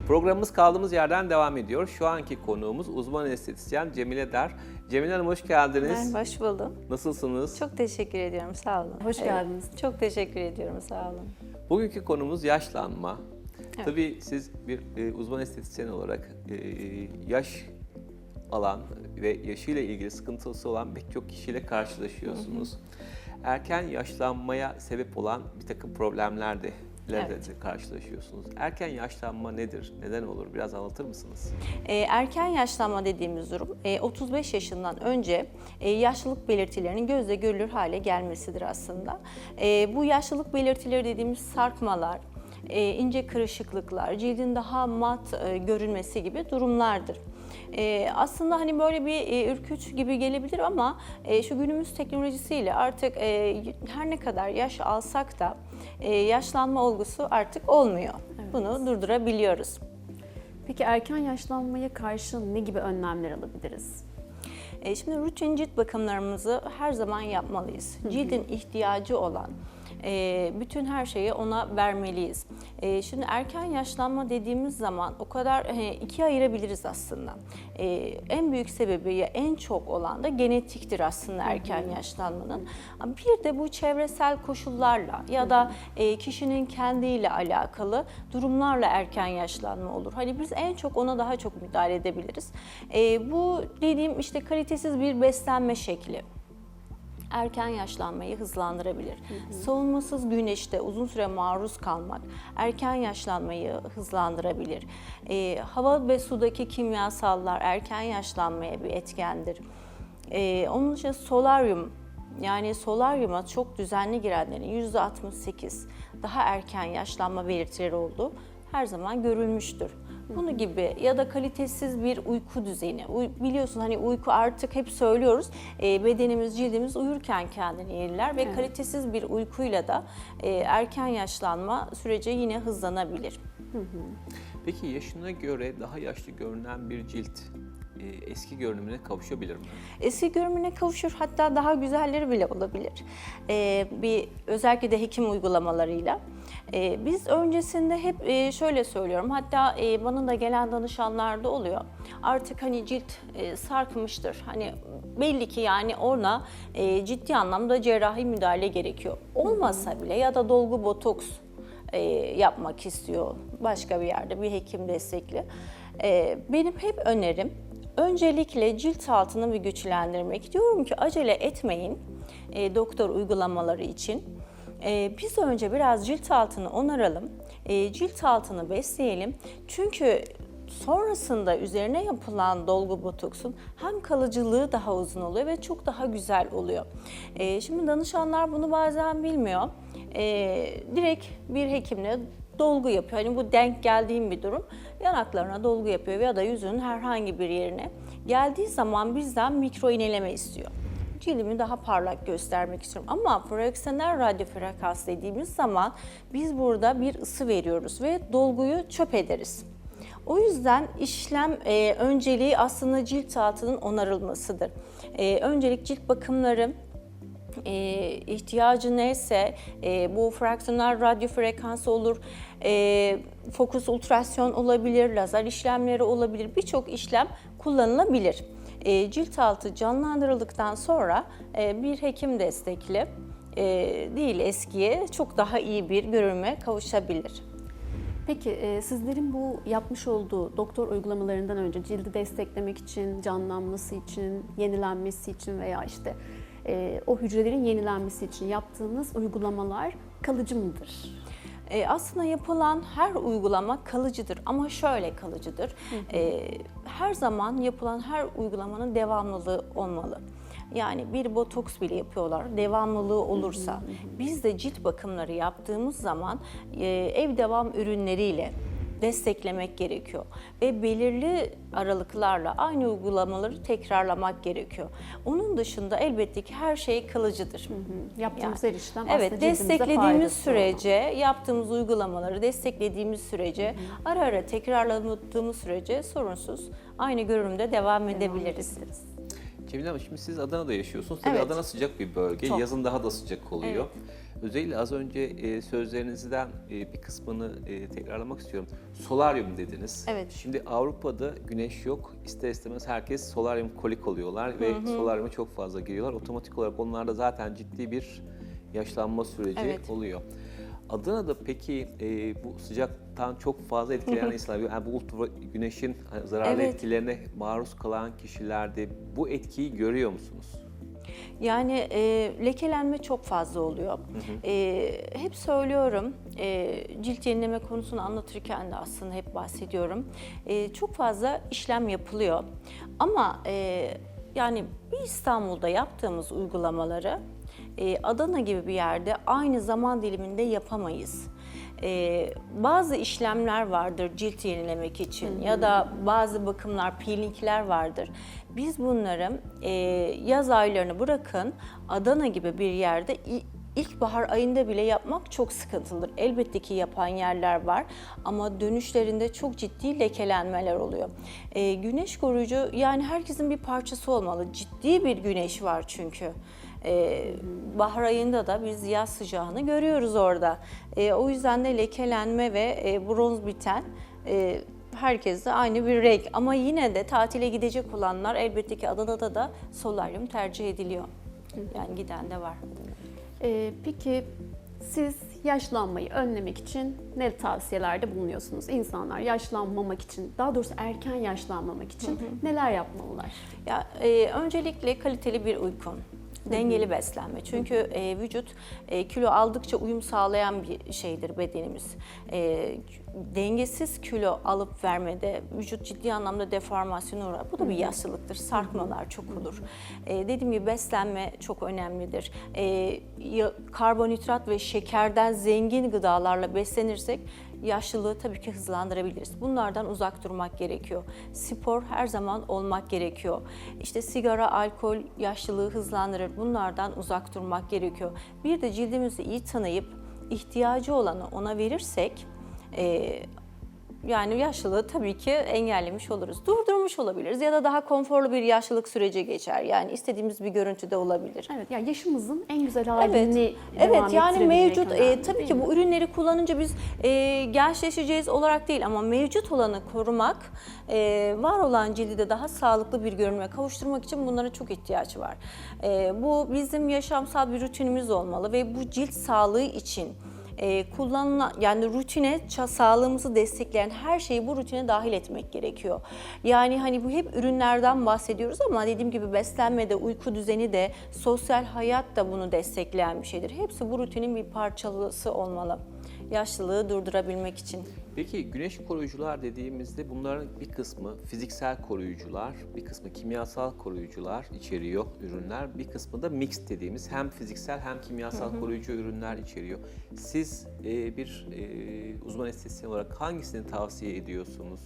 Programımız kaldığımız yerden devam ediyor. Şu anki konuğumuz uzman estetisyen Cemile Der. Cemile Hanım hoş geldiniz. Ben hoş buldum. Nasılsınız? Çok teşekkür ediyorum, sağ olun. Hoş geldiniz. Çok teşekkür ediyorum, sağ olun. Bugünkü konumuz yaşlanma. Evet. Tabii siz bir uzman estetisyen olarak yaş alan ve yaşıyla ilgili sıkıntısı olan pek çok kişiyle karşılaşıyorsunuz. Erken yaşlanmaya sebep olan bir takım problemler de karşılaşıyorsunuz. Erken yaşlanma nedir? Neden olur? Biraz anlatır mısınız? Erken yaşlanma dediğimiz durum 35 yaşından önce yaşlılık belirtilerinin gözle görülür hale gelmesidir aslında. Bu yaşlılık belirtileri dediğimiz sarkmalar, ince kırışıklıklar, cildin daha mat görünmesi gibi durumlardır. Aslında hani böyle bir ürkütücü gibi gelebilir ama şu günümüz teknolojisiyle artık her ne kadar yaş alsak da yaşlanma olgusu artık olmuyor. Evet. Bunu durdurabiliyoruz. Peki erken yaşlanmaya karşı ne gibi önlemler alabiliriz? Şimdi rutin cilt bakımlarımızı her zaman yapmalıyız. Cildin ihtiyacı olan bütün her şeyi ona vermeliyiz. Şimdi erken yaşlanma dediğimiz zaman o kadar ikiye ayırabiliriz aslında. En büyük sebebi ya en çok olan da genetiktir aslında erken yaşlanmanın. Bir de bu çevresel koşullarla ya da kişinin kendiyle alakalı durumlarla erken yaşlanma olur. Hani biz en çok ona daha çok müdahale edebiliriz. Bu dediğim işte kalitesiz bir beslenme şekli erken yaşlanmayı hızlandırabilir. Savunmasız güneşte uzun süre maruz kalmak erken yaşlanmayı hızlandırabilir. Hava ve sudaki kimyasallar erken yaşlanmaya bir etkendir. Onun için solaryum, yani solaryuma çok düzenli girenlerin %68 daha erken yaşlanma belirtileri olduğu her zaman görülmüştür. Bunu gibi ya da kalitesiz bir uyku düzeni. Biliyorsun hani uyku artık hep söylüyoruz. Bedenimiz, cildimiz uyurken kendini yeniler ve kalitesiz bir uykuyla da erken yaşlanma süreci yine hızlanabilir. Peki yaşına göre daha yaşlı görünen bir cilt eski görünümüne kavuşabilir mi? Eski görünümüne kavuşur, hatta daha güzelleri bile olabilir. Özellikle de hekim uygulamalarıyla. Biz öncesinde hep şöyle söylüyorum, hatta bana da gelen danışanlarda oluyor. Artık hani cilt sarkmıştır. Hani belli ki yani ona ciddi anlamda cerrahi müdahale gerekiyor. Olmasa bile ya da dolgu botoks yapmak istiyor başka bir yerde, bir hekim destekli. Benim hep önerim öncelikle cilt altını bir güçlendirmek. Diyorum ki acele etmeyin doktor uygulamaları için. Biz önce biraz cilt altını onaralım, cilt altını besleyelim. Çünkü sonrasında üzerine yapılan dolgu botoksun hem kalıcılığı daha uzun oluyor ve çok daha güzel oluyor. Şimdi danışanlar bunu bazen bilmiyor. Direkt bir hekimle dolgu yapıyor. Hani bu denk geldiğim bir durum. Yanaklarına dolgu yapıyor ya da yüzünün herhangi bir yerine. Geldiği zaman bizden mikro iğneleme istiyor. Cildimi daha parlak göstermek istiyorum. Ama profesyonel radyo frekans dediğimiz zaman biz burada bir ısı veriyoruz ve dolguyu çöp ederiz. O yüzden işlem önceliği aslında cilt altının onarılmasıdır. Öncelik cilt bakımları, ihtiyacı neyse bu fraksiyonel radyo frekansı olur, fokus ultrasyon olabilir, lazer işlemleri olabilir, birçok işlem kullanılabilir. Cilt altı canlandırıldıktan sonra bir hekim destekli değil eskiye çok daha iyi bir görünüme kavuşabilir. Peki sizlerin bu yapmış olduğu doktor uygulamalarından önce cildi desteklemek için, canlanması için, yenilenmesi için veya işte o hücrelerin yenilenmesi için yaptığınız uygulamalar kalıcı mıdır? Aslında yapılan her uygulama kalıcıdır ama şöyle kalıcıdır. Her zaman yapılan her uygulamanın devamlılığı olmalı. Yani bir botoks bile yapıyorlar, devamlılığı olursa. Biz de cilt bakımları yaptığımız zaman ev devam ürünleriyle desteklemek gerekiyor. Ve belirli aralıklarla aynı uygulamaları tekrarlamak gerekiyor. Onun dışında elbette ki her şey kalıcıdır. Yaptığımız her işlem evet, aslında cildimize desteklediğimiz faydası sürece, yaptığımız uygulamaları desteklediğimiz sürece, ara ara tekrarladığımız sürece sorunsuz aynı görünümde devam edebiliriz. Cemile Hanım, şimdi siz Adana'da yaşıyorsunuz. Tabii Evet. Adana sıcak bir bölge. Çok. Yazın daha da sıcak oluyor. Özellikle az önce sözlerinizden bir kısmını tekrarlamak istiyorum. Solaryum dediniz. Evet. Şimdi Avrupa'da güneş yok. İster istemez herkes solaryum kolik oluyorlar ve solaryuma çok fazla giriyorlar. Otomatik olarak onlarda zaten ciddi bir yaşlanma süreci Evet. oluyor. Adana'da peki bu sıcaktan çok fazla etkilenen insanlar, yani bu ultra güneşin zararlı Evet. etkilerine maruz kalan kişilerde bu etkiyi görüyor musunuz? Yani lekelenme çok fazla oluyor. Hep söylüyorum, cilt yenileme konusunu anlatırken de aslında hep bahsediyorum. Çok fazla işlem yapılıyor. Ama yani bir İstanbul'da yaptığımız uygulamaları Adana gibi bir yerde aynı zaman diliminde yapamayız. Bazı işlemler vardır cilt yenilemek için ya da bazı bakımlar, peelingler vardır. Biz bunları yaz aylarını bırakın Adana gibi bir yerde ilkbahar ayında bile yapmak çok sıkıntılıdır. Elbette ki yapan yerler var ama dönüşlerinde çok ciddi lekelenmeler oluyor. Güneş koruyucu yani herkesin bir parçası olmalı. Ciddi bir güneş var çünkü. Bahar ayında da biz yaz sıcağını görüyoruz orada. O yüzden de lekelenme ve bronz biten herkeste aynı bir renk. Ama yine de tatile gidecek olanlar elbette ki Adana'da da solaryum tercih ediliyor. Yani giden de var. Peki siz yaşlanmayı önlemek için ne tavsiyelerde bulunuyorsunuz? İnsanlar yaşlanmamak için, daha doğrusu erken yaşlanmamak için neler yapmalılar? Ya öncelikle kaliteli bir uyku. Dengeli beslenme. Çünkü vücut kilo aldıkça uyum sağlayan bir şeydir bedenimiz. Dengesiz kilo alıp vermede vücut ciddi anlamda deformasyona uğrar. Bu da bir yaşlılıktır. Sarkmalar çok olur. Dediğim gibi beslenme çok önemlidir. Karbonhidrat ve şekerden zengin gıdalarla beslenirsek yaşlılığı tabii ki hızlandırabiliriz. Bunlardan uzak durmak gerekiyor. Spor her zaman olmak gerekiyor. İşte sigara, alkol yaşlılığı hızlandırır. Bunlardan uzak durmak gerekiyor. Bir de cildimizi iyi tanıyıp ihtiyacı olanı ona verirsek yani yaşlılığı tabii ki engellemiş oluruz. Durdurmuş olabiliriz ya da daha konforlu bir yaşlılık süreci geçer. Yani istediğimiz bir görüntüde olabilir. Evet, yani yaşımızın en güzel halini Evet devam yani ettirebilmek mevcut önemli, tabii değil ki mi? bu ürünleri kullanınca biz gençleşeceğiz olarak değil ama mevcut olanı korumak, var olan cildi de daha sağlıklı bir görünüme kavuşturmak için bunlara çok ihtiyaç var. Bu bizim yaşamsal bir rutinimiz olmalı ve bu cilt sağlığı için kullanılan yani rutine sağlığımızı destekleyen her şeyi bu rutine dahil etmek gerekiyor. Yani hani bu hep ürünlerden bahsediyoruz ama dediğim gibi beslenme de, uyku düzeni de, sosyal hayat da bunu destekleyen bir şeydir. Hepsi bu rutinin bir parçası olmalı. Yaşlılığı durdurabilmek için. Peki güneş koruyucular dediğimizde bunların bir kısmı fiziksel koruyucular, bir kısmı kimyasal koruyucular içeriyor ürünler, bir kısmı da mix dediğimiz hem fiziksel hem kimyasal koruyucu ürünler içeriyor. Siz bir uzman estetisyen olarak hangisini tavsiye ediyorsunuz?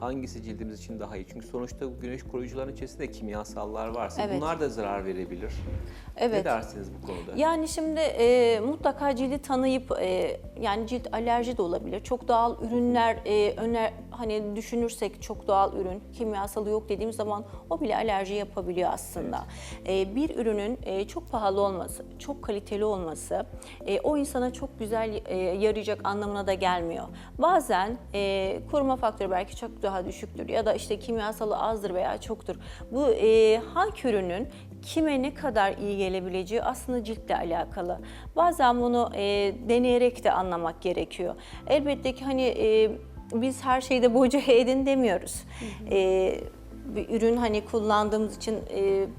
Hangisi cildimiz için daha iyi? Çünkü sonuçta bu güneş koruyucuların içerisinde kimyasallar varsa Evet. bunlar da zarar verebilir. Evet. Ne dersiniz bu konuda? Yani şimdi mutlaka cildi tanıyıp yani cilt alerji de olabilir. Çok doğal ürünler hani düşünürsek çok doğal ürün, kimyasalı yok dediğimiz zaman o bile alerji yapabiliyor aslında. Bir ürünün çok pahalı olması, çok kaliteli olması o insana çok güzel yarayacak anlamına da gelmiyor. Bazen koruma faktörü belki çok daha düşüktür ya da işte kimyasalı azdır veya çoktur. Bu hangi ürünün kime ne kadar iyi gelebileceği aslında ciltle alakalı. Bazen bunu deneyerek de anlamak gerekiyor. Elbette ki hani biz her şeyde boca edin demiyoruz. Bir ürün hani kullandığımız için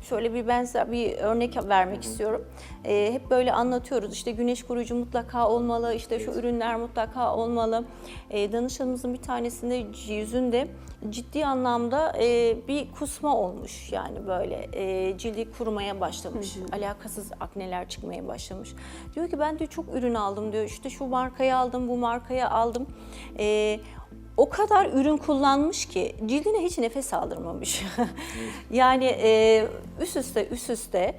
şöyle bir benzer bir örnek vermek istiyorum. Hep böyle anlatıyoruz işte güneş koruyucu mutlaka olmalı, işte şu ürünler mutlaka olmalı. Danışanımızın bir tanesinde yüzünde ciddi anlamda bir kusma olmuş yani böyle cildi kurumaya başlamış, alakasız akneler çıkmaya başlamış. Diyor ki ben diyor çok ürün aldım diyor, işte şu markayı aldım, bu markayı aldım. o kadar ürün kullanmış ki cildine hiç nefes aldırmamış. Yani üst üste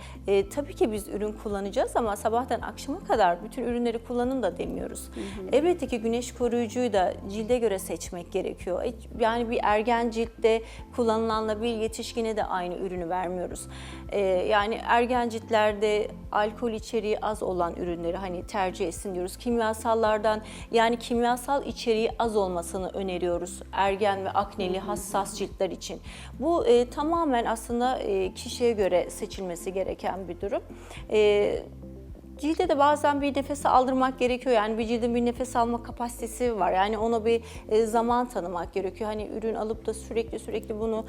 tabii ki biz ürün kullanacağız ama sabahtan akşama kadar bütün ürünleri kullanın da demiyoruz. Elbette ki güneş koruyucuyu da cilde göre seçmek gerekiyor. Yani bir ergen ciltte kullanılanla bir yetişkine de aynı ürünü vermiyoruz. Yani ergen ciltlerde alkol içeriği az olan ürünleri hani tercih etsin diyoruz. Kimyasallardan yani kimyasal içeriği az olmasını öneriyoruz ergen ve akneli hassas ciltler için. Bu tamamen aslında kişiye göre seçilmesi gereken bir durum. Cilde de bazen bir nefes aldırmak gerekiyor. Yani bir cildin bir nefes alma kapasitesi var. Yani ona bir zaman tanımak gerekiyor. Hani ürün alıp da sürekli bunu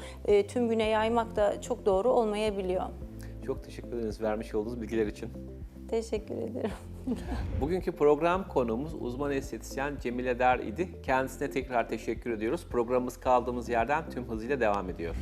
tüm güne yaymak da çok doğru olmayabiliyor. Çok teşekkür ederiz vermiş olduğunuz bilgiler için. Teşekkür ederim. Bugünkü program konuğumuz uzman estetisyen Cemile Der idi. Kendisine tekrar teşekkür ediyoruz. Programımız kaldığımız yerden tüm hızıyla devam ediyor.